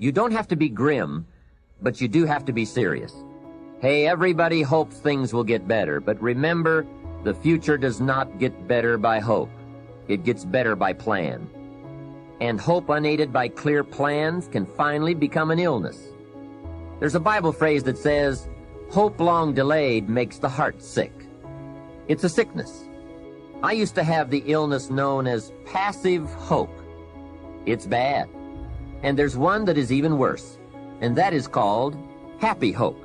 You don't have to be grim, but you do have to be serious. Hey, everybody hopes things will get better, but remember, the future does not get better by hope. It gets better by plan. And hope unaided by clear plans can finally become an illness. There's a Bible phrase that says, hope long delayed makes the heart sick. It's a sickness. I used to have the illness known as passive hope. It's bad. And there's one that is even worse, and that is called happy hope.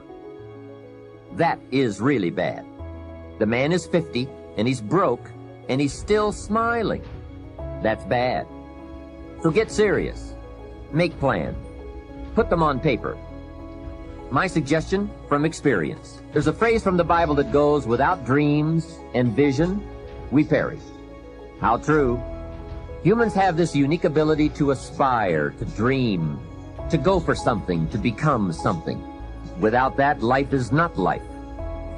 That is really bad. The man is 50, and he's broke, and he's still smiling. That's bad. So get serious. Make plans. Put them on paper. My suggestion from experience. There's a phrase from the Bible that goes, without dreams and vision, we perish. How true. Humans have this unique ability to aspire, to dream, to go for something, to become something. Without that, life is not life.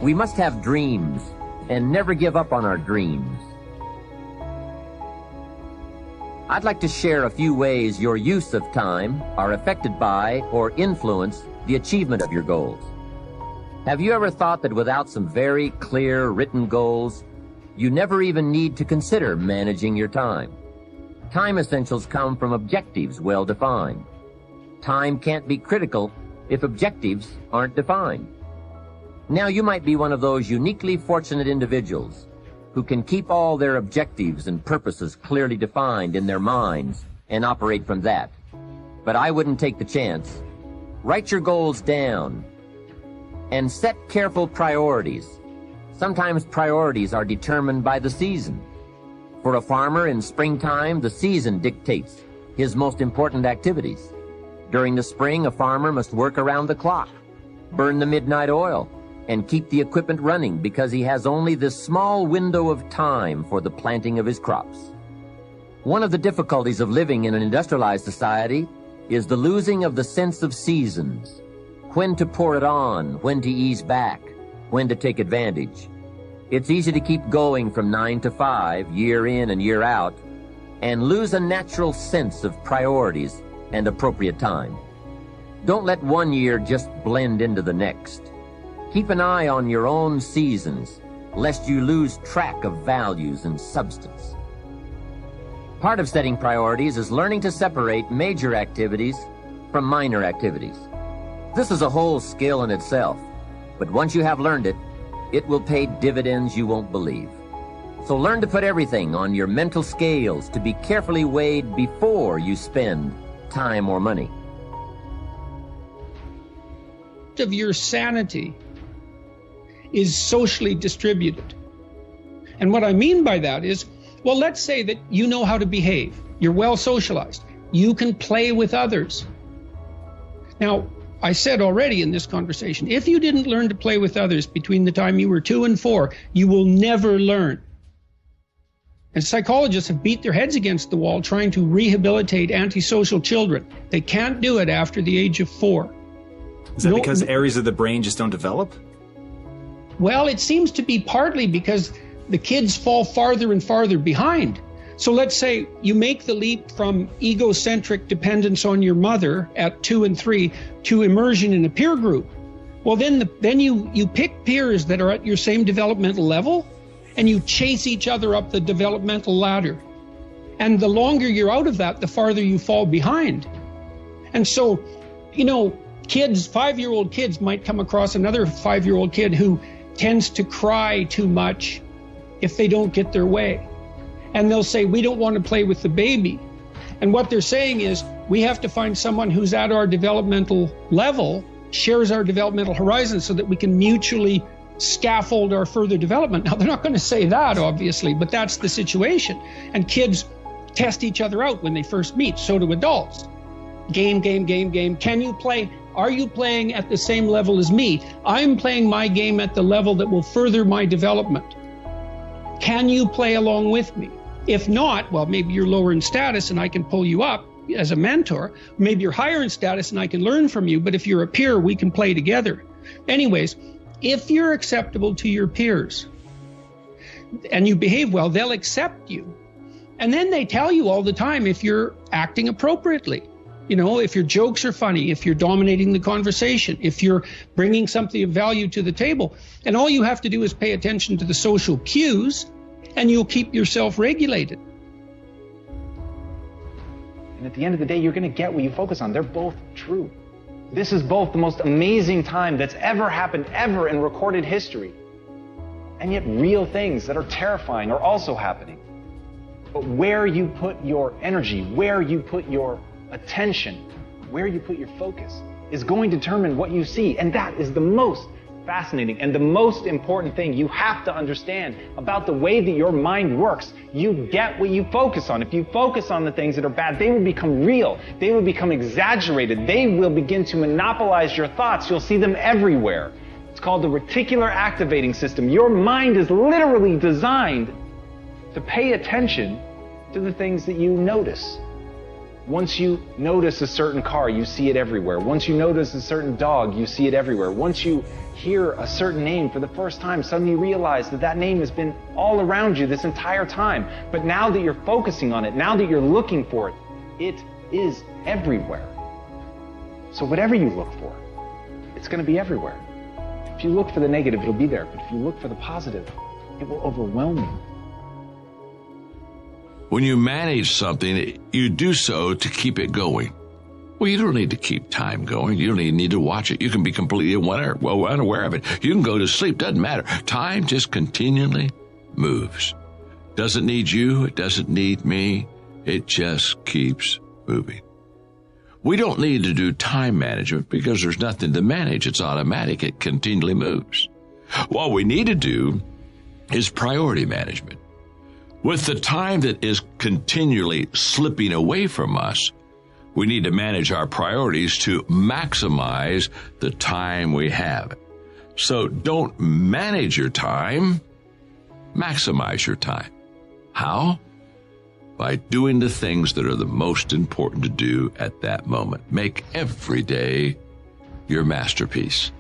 We must have dreams and never give up on our dreams. I'd like to share a few ways your use of time are affected by or influence the achievement of your goals. Have you ever thought that without some very clear written goals, you never even need to consider managing your time? Time essentials come from objectives well defined. Time can't be critical if objectives aren't defined. Now you might be one of those uniquely fortunate individuals who can keep all their objectives and purposes clearly defined in their minds and operate from that. But I wouldn't take the chance. Write your goals down and set careful priorities. Sometimes priorities are determined by the season. For a farmer in springtime, the season dictates his most important activities. During the spring, a farmer must work around the clock, burn the midnight oil, and keep the equipment running because he has only this small window of time for the planting of his crops. One of the difficulties of living in an industrialized society is the losing of the sense of seasons. When to pour it on, when to ease back, when to take advantage. It's easy to keep going from 9 to 5, year in and year out, and lose a natural sense of priorities and appropriate time. Don't let one year just blend into the next. Keep an eye on your own seasons, lest you lose track of values and substance. Part of setting priorities is learning to separate major activities from minor activities. This is a whole skill in itself, but once you have learned it, it will pay dividends you won't believe. So learn to put everything on your mental scales to be carefully weighed before you spend time or money. Of your sanity is socially distributed. And what I mean by that is, well, let's say that you know how to behave. You're well socialized. You can play with others. Now, I said already in this conversation, if you didn't learn to play with others between the time you were 2 and 4, you will never learn. And psychologists have beat their heads against the wall trying to rehabilitate antisocial children. They can't do it after the age of 4. Is that because areas of the brain just don't develop? Well, it seems to be partly because the kids fall farther and farther behind. So let's say you make the leap from egocentric dependence on your mother at 2 and 3 to immersion in a peer group. Well, then you pick peers that are at your same developmental level, and you chase each other up the developmental ladder. And the longer you're out of that, the farther you fall behind. And so, kids, 5-year-old kids might come across another 5-year-old kid who tends to cry too much if they don't get their way. And they'll say, we don't want to play with the baby. And what they're saying is, we have to find someone who's at our developmental level, shares our developmental horizon, so that we can mutually scaffold our further development. Now, they're not going to say that, obviously, but that's the situation. And kids test each other out when they first meet. So do adults. Game. Can you play? Are you playing at the same level as me? I'm playing my game at the level that will further my development. Can you play along with me? If not, well, maybe you're lower in status and I can pull you up as a mentor. Maybe you're higher in status and I can learn from you. But if you're a peer, we can play together. Anyways, if you're acceptable to your peers and you behave well, they'll accept you. And then they tell you all the time if you're acting appropriately. You know, if your jokes are funny, if you're dominating the conversation, if you're bringing something of value to the table. And all you have to do is pay attention to the social cues, and you'll keep yourself regulated. And at the end of the day, you're going to get what you focus on. They're both true. This is both the most amazing time that's ever happened, ever in recorded history. And yet real things that are terrifying are also happening. But where you put your energy, where you put your attention, where you put your focus is going to determine what you see. And that is the most fascinating and the most important thing you have to understand about the way that your mind works. You get what you focus on. If you focus on the things that are bad, they will become real. They will become exaggerated. They will begin to monopolize your thoughts. You'll see them everywhere. It's called the reticular activating system. Your mind is literally designed to pay attention to the things that you notice. Once you notice a certain car, you see it everywhere. Once you notice a certain dog, you see it everywhere. Once you hear a certain name for the first time, suddenly you realize that that name has been all around you this entire time. But now that you're focusing on it, now that you're looking for it, it is everywhere. So whatever you look for, it's going to be everywhere. If you look for the negative, it'll be there. But if you look for the positive, it will overwhelm you. When you manage something, you do so to keep it going. Well, you don't need to keep time going. You don't even need to watch it. You can be completely unaware of it. You can go to sleep. Doesn't matter. Time just continually moves. Doesn't need you. It doesn't need me. It just keeps moving. We don't need to do time management because there's nothing to manage. It's automatic. It continually moves. What we need to do is priority management. With the time that is continually slipping away from us, we need to manage our priorities to maximize the time we have. So don't manage your time, maximize your time. How? By doing the things that are the most important to do at that moment. Make every day your masterpiece.